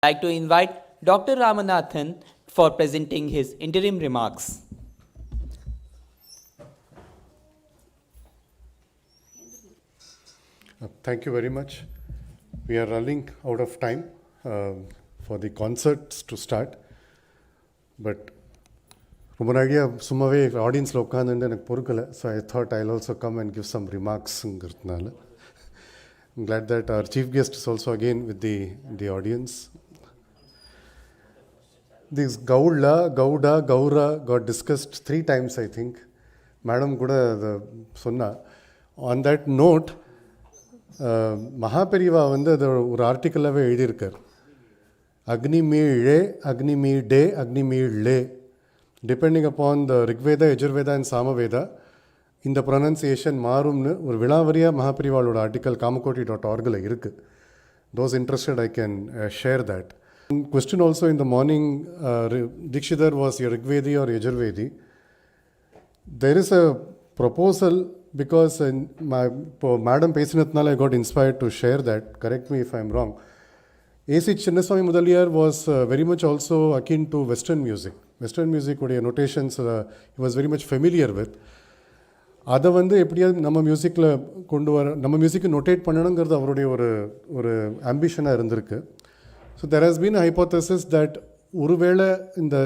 I'd like to invite Dr. Ramanathan for presenting his interim remarks. Thank you very much. We are running out of time for the concerts to start. But one idea, சும்மாவே ஆடியன்ஸில் உட்காந்துட்டு எனக்கு பொறுக்கலை. So I thought I'll also come and give some remarks. I'm glad that our chief guest is also again with the audience. This Gauda, Gaura got discussed 3 times, I think. Madam Kuda Sonna. On that note, Mahaperiva வந்து ஒரு ஆர்டிக்கலாகவே எழுதியிருக்கார். அக்னிமீழே அக்னிமீடே அக்னிமீழே depending upon the Rigveda Yajurveda and Samaveda இந்த pronunciation மாறும்னு ஒரு விலாவரியாக மகாபரிவாளோட ஆர்டிக்கல் kamakoti.org இருக்குது. Those interested, I can share that. Question also in the morning, Dikshidhar was Rigvedi or Yajurvedi. There is a proposal because Madam Pesinathnal, I got inspired to share that. Correct me if I am wrong. A.C. Chinnaswamy Mudaliyar was very much also akin to Western music. Western music notations he was very much familiar with. அதை வந்து எப்படியாவது நம்ம மியூசிக்கில் கொண்டு வர நம்ம மியூசிக்கை நோட்டேட் பண்ணணுங்கிறது அவருடைய ஒரு ஆம்பிஷனாக இருந்திருக்கு. So there has been hypothesis that ஒருவேளை இந்த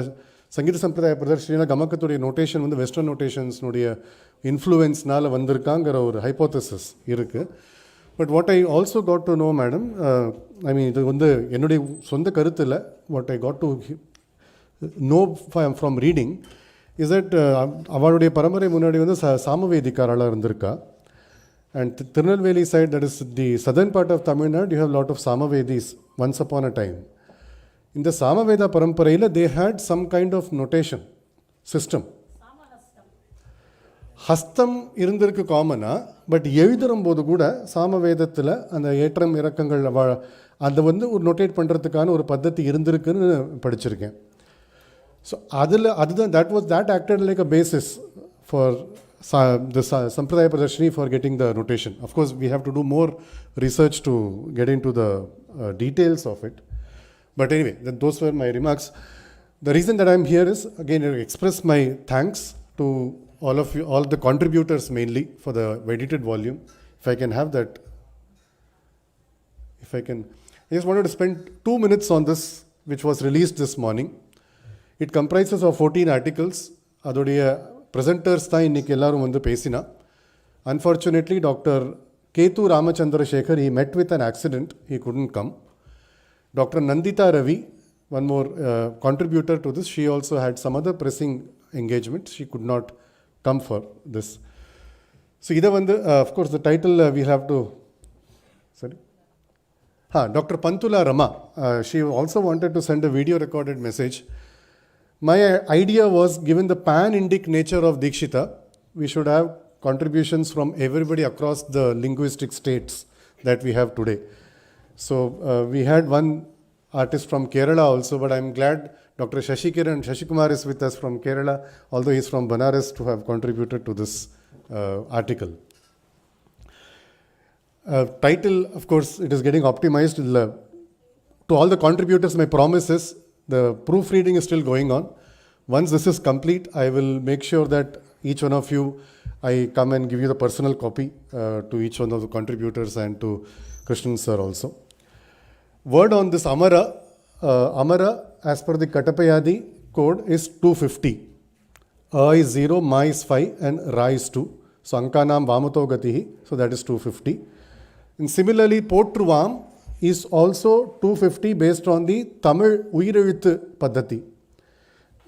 சங்கீத சம்பிரதாய பிரதர்ஷனியில் கமக்கத்துடைய நோட்டேஷன் வந்து வெஸ்டர்ன் நோட்டேஷன்ஸ்னுடைய இன்ஃப்ளூயன்ஸ்னால் வந்திருக்காங்கிற ஒரு ஹைப்போதசிஸ் இருக்குது. But what I also got to know madam, I mean இது வந்து என்னுடைய சொந்த கருத்தில் what I got to know from reading is that அவளுடைய பரம்பரை முன்னாடி வந்து சாமவேதிக்காராளாக இருந்திருக்கா. And Tirunelveli side, that is the southern part of Tamil Nadu, you have lot of Samavedis once upon a time. இந்த சாமவேதா பரம்பரையில் they had some kind of notation system. ஹஸ்தம் இருந்திருக்கு காமனாக, பட் எழுதுகிற போது கூட சாமவேதத்தில் அந்த ஏற்றம் இறக்கங்கள் அதை வந்து ஒரு நோட்டேட் பண்ணுறதுக்கான ஒரு பద్ధதி இருந்திருக்குன்னு படிச்சிருக்கேன். So that acted like a basis for the Sampradaya Pradarshini for getting the notation. Of course, we have to do more research to get into the details of it. But anyway, those were my remarks. The reason that I am here is, again, to express my thanks to all of you, all the contributors mainly for the edited volume. If I can have that. I just wanted to spend 2 minutes on this, which was released this morning. It comprises of 14 articles. அதோடைய ப்ரெசென்டர்ஸ் தான் இன்றைக்கி எல்லோரும் வந்து பேசினா. Unfortunately, Dr. Ketu Ramachandrasekhar, he met with an accident. He couldn't come. Dr. Nandita Ravi, one more contributor to this, she also had some other pressing engagements. She could not come for this. So, either one, of course, the title we'll have to... Sorry? Dr. Pantula Rama, she also wanted to send a video recorded message. My idea was, given the pan-Indic nature of Dikshita, we should have contributions from everybody across the linguistic states that we have today. So we had one artist from Kerala also, but I'm glad Dr. Shashikumar is with us from Kerala, although he's from Banaras, to have contributed to this article. Title, of course, it is getting optimized. To all the contributors, my promise is, the proofreading is still going on. Once this is complete, I will make sure that each one of you, I come and give you the personal copy to each one of the contributors and to Krishnan sir also. Word on this Amara. Amara, as per the Katapayadi code, is 250. A is 0, Ma is 5 and Ra is 2. So Ankanam Vamato Gatihi, so that is 250. And similarly, Potruvam is also 250 based on the Tamil Uyireluthu Paddhati.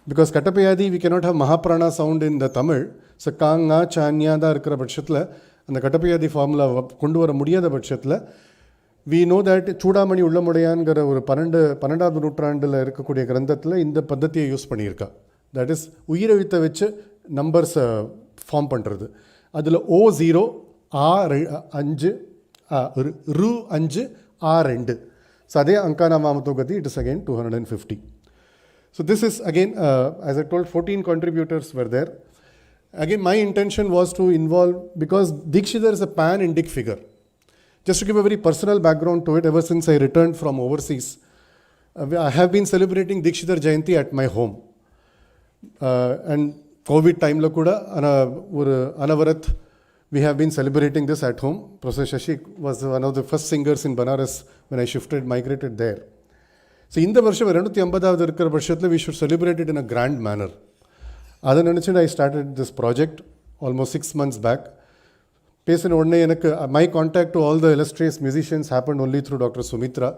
Because Katapayadi, we cannot have Mahaprana sound in the Tamil. So Kanga, Chanya, da இருக்கிற பட்சத்தில் அந்த Katapayadi formula கொண்டு வர முடியாத பட்சத்தில் we know that Chudamani உள்ளமுடையான்கிற ஒரு 12ஆம் நூற்றாண்டில் இருக்கக்கூடிய கிரந்தத்தில் இந்த பద్ధதியை யூஸ் பண்ணியிருக்கா. தட் இஸ் உயிரெழுத்தை வச்சு நம்பர்ஸை ஃபார்ம் பண்ணுறது. அதில் O0, R5, R5, R2. So அதே அங்கானா மாமத்தோகதி, it is again 250. So this is again, as I told, 14 contributors were there. Again, my intention was to involve, because Dikshidhar is a pan-Indic figure. Just to give a very personal background to it, ever since I returned from overseas, I have been celebrating Dikshitar Jayanti at my home. And COVID time lo kuda anavarat we have been celebrating this at home. Professor Shashi was one of the first singers in Banaras when I migrated there. So in the varsha 250வது இருக்கிற வருஷத்துல we should celebrate it in a grand manner. அதை நினைச்சு I started this project almost 6 months back. பேசின உடனே எனக்கு my contact to all the illustrious musicians happened only through Dr. Sumitra.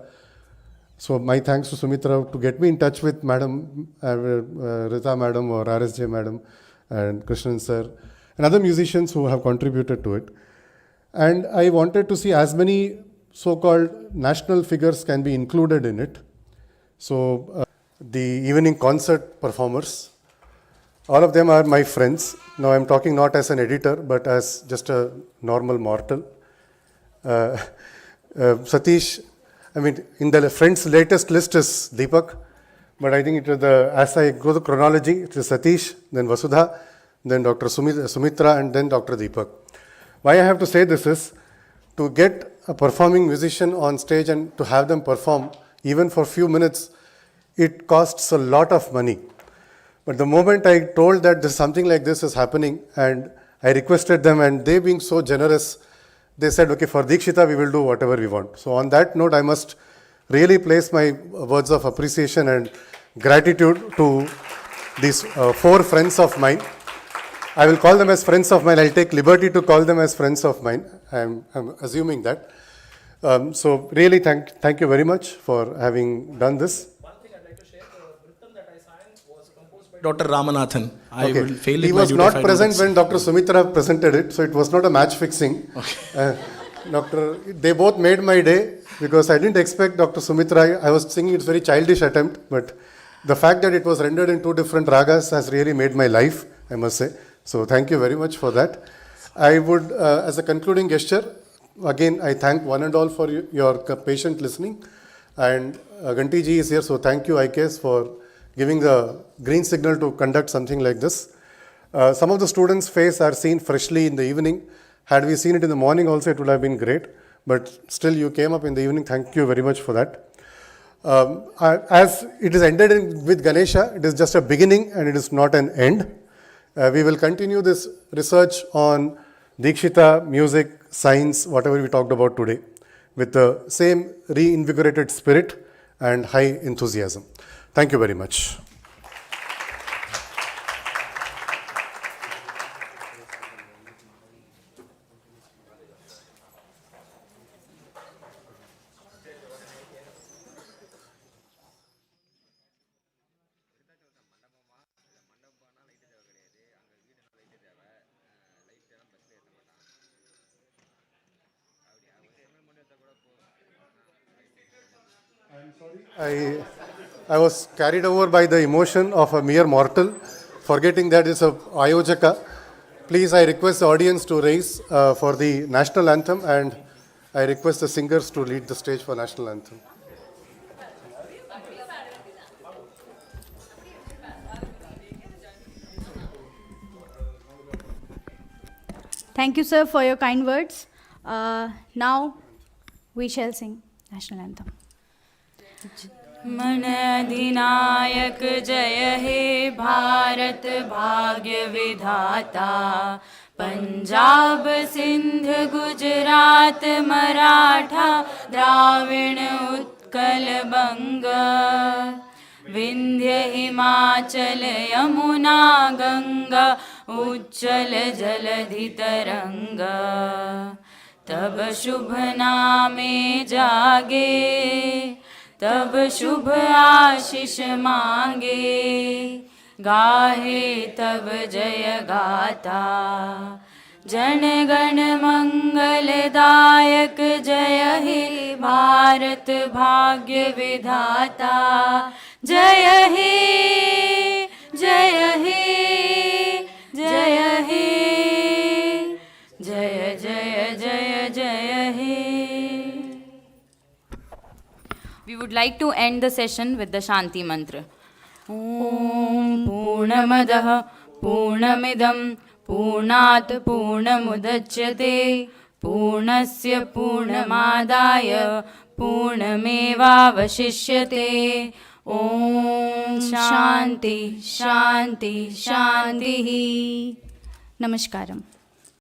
So my thanks to Sumitra to get me in touch with Madam Rita Madam or RSJ Madam and Krishnan Sir and other musicians who have contributed to it. And I wanted to see as many so-called national figures can be included in it. So the evening concert performers, all of them are my friends. Now I'm talking not as an editor but as just a normal mortal. Satish, I mean, in the friends' latest list is Deepak, but I think it was as I go the chronology, it is Satish, then Vasudha, then Dr. Sumitra, and then Dr. Deepak. Why I have to say this is, to get a performing musician on stage and to have them perform, even for few minutes, it costs a lot of money. But the moment I told that this, something like this is happening, and I requested them, and they being so generous, they said, okay, for Dikshita, we will do whatever we want. So on that note, I must really place my words of appreciation and gratitude to these 4 friends of mine. I will call them as friends of mine. I'll take liberty to call them as friends of mine. I'm assuming that. So really thank you very much for having done this. One thing I'd like to share, the Vrittam that I sang was composed by Dr. Ramanathan. I Okay. will fail He in my was duty not if I do present this. when Dr. Sumitra presented it, so it was not a match fixing. Okay. They both made my day because I didn't expect Dr. Sumitra. I was thinking it's a very childish attempt, but the fact that it was rendered in 2 different ragas has really made my life, I must say. So thank you very much for that. I would, as a concluding gesture, again, I thank one and all for your patient listening. And Ganti ji is here, so thank you IKS for giving the green signal to conduct something like this. Some of the students' face are seen freshly in the evening. Had we seen it in the morning also, it would have been great. But still, you came up in the evening. Thank you very much for that. As it is ended with Ganesha, it is just a beginning and it is not an end. We will continue this research on Dikshita, music, science, whatever we talked about today, with the same reinvigorated spirit and high enthusiasm. Thank you very much. I was carried over by the emotion of a mere mortal, forgetting that it's a Ayojaka. Please, I request the audience to raise for the national anthem, and I request the singers to lead the stage for national anthem. Thank you, sir, for your kind words. Now we shall sing national anthem. मन अधिनायक जय हे भारत भाग्य विधाता पंजाब सिंध गुजरात मराठा द्राविण उत्कल बंग विंध्य हिमाचल यमुना गंगा उज्जल जलधि तरंग तब शुभ नामे जागे तब शुभ आशीष मांगे गाहे तब जय गाता जन गण मंगलदायक जय हे भारत भाग्य विधाता जय हे जय हे जय हे जय जय जय जय हे. We would like to end the session with the Shanti Mantra. Om Purnamadah Purnamidam Purnat Purnamudachyate Purnasya Purnamadaya पूर्णमेवावशिष्यते। ॐ शान्ति शान्ति शान्तिः। Namaskaram.